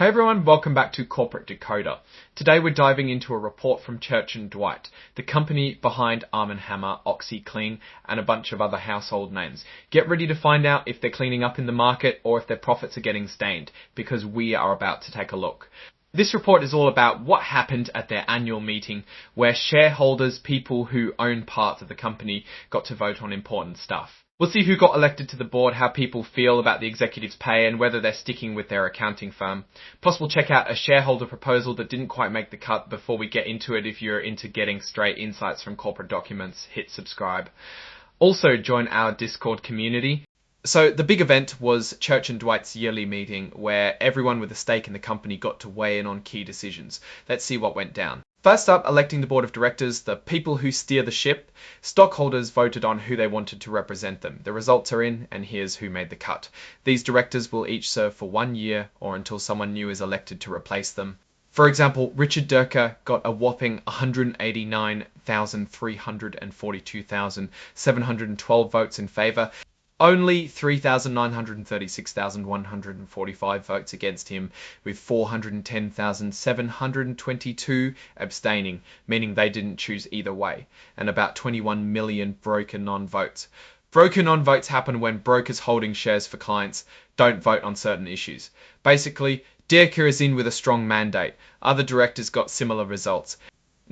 Hey everyone, welcome back to Corporate Decoder. Today we're diving into a report from Church & Dwight, the company behind Arm & Hammer, OxyClean, and a bunch of other household names. Get ready to find out if they're cleaning up in the market or if their profits are getting stained, because we are about to take a look. This report is all about what happened at their annual meeting, where shareholders, people who own parts of the company, got to vote on important stuff. We'll see who got elected to the board, how people feel about the executives' pay, and whether they're sticking with their accounting firm. Plus, we'll check out a shareholder proposal that didn't quite make the cut. Before we get into it, if you're into getting straight insights from corporate documents, hit subscribe. Also, join our Discord community. So the big event was Church & Dwight's yearly meeting, where everyone with a stake in the company got to weigh in on key decisions. Let's see what went down. First up, electing the board of directors, the people who steer the ship. Stockholders voted on who they wanted to represent them. The results are in, and here's who made the cut. These directors will each serve for 1 year or until someone new is elected to replace them. For example, Richard Durker got a whopping 189,342,712 votes in favour. Only 3,936,145 votes against him, with 410,722 abstaining, meaning they didn't choose either way, and about 21 million broker non-votes. Broker non-votes happen when brokers holding shares for clients don't vote on certain issues. Basically, Durker is in with a strong mandate. Other directors got similar results.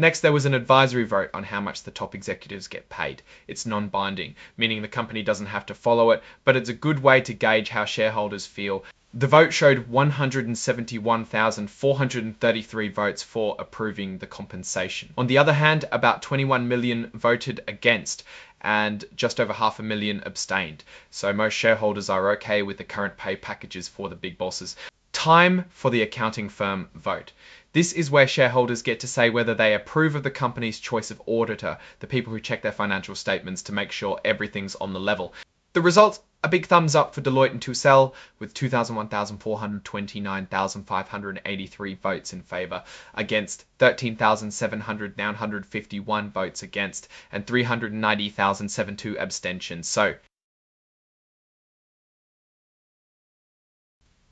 Next, there was an advisory vote on how much the top executives get paid. It's non-binding, meaning the company doesn't have to follow it, but it's a good way to gauge how shareholders feel. The vote showed 171,433 votes for approving the compensation. On the other hand, about 21 million voted against, and just over 500,000 abstained. So most shareholders are okay with the current pay packages for the big bosses. Time for the accounting firm vote. This is where shareholders get to say whether they approve of the company's choice of auditor, the people who check their financial statements to make sure everything's on the level. The results, a big thumbs up for Deloitte and Tussell, with 201,429,583 votes in favour, against 13,751 votes against, and 390,072 abstentions. So,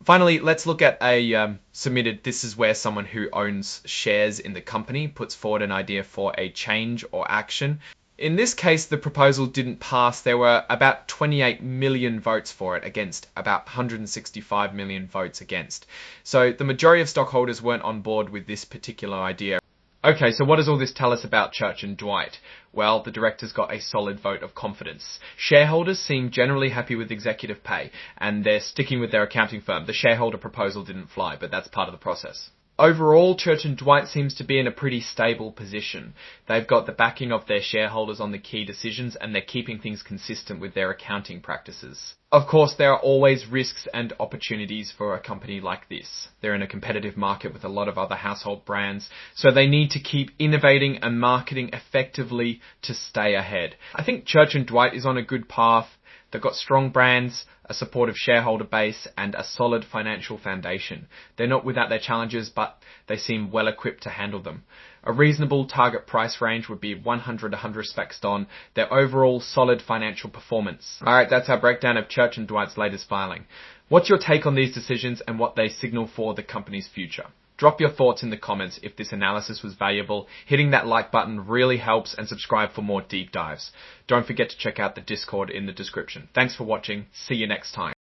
finally, let's look at a submitted. This is where someone who owns shares in the company puts forward an idea for a change or action. In this case, the proposal didn't pass. There were about 28 million votes for it against about 165 million votes against. So the majority of stockholders weren't on board with this particular idea. Okay, so what does all this tell us about Church & Dwight? Well, the directors got a solid vote of confidence. Shareholders seem generally happy with executive pay, and they're sticking with their accounting firm. The shareholder proposal didn't fly, but that's part of the process. Overall, Church & Dwight seems to be in a pretty stable position. They've got the backing of their shareholders on the key decisions, and they're keeping things consistent with their accounting practices. Of course, there are always risks and opportunities for a company like this. They're in a competitive market with a lot of other household brands, so they need to keep innovating and marketing effectively to stay ahead. I think Church & Dwight is on a good path. They've got strong brands, a supportive shareholder base, and a solid financial foundation. They're not without their challenges, but they seem well equipped to handle them. A reasonable target price range would be 100 to 100 specs on their overall solid financial performance. Alright, that's our breakdown of Church & Dwight's latest filing. What's your take on these decisions and what they signal for the company's future? Drop your thoughts in the comments if this analysis was valuable. Hitting that like button really helps, and subscribe for more deep dives. Don't forget to check out the Discord in the description. Thanks for watching. See you next time.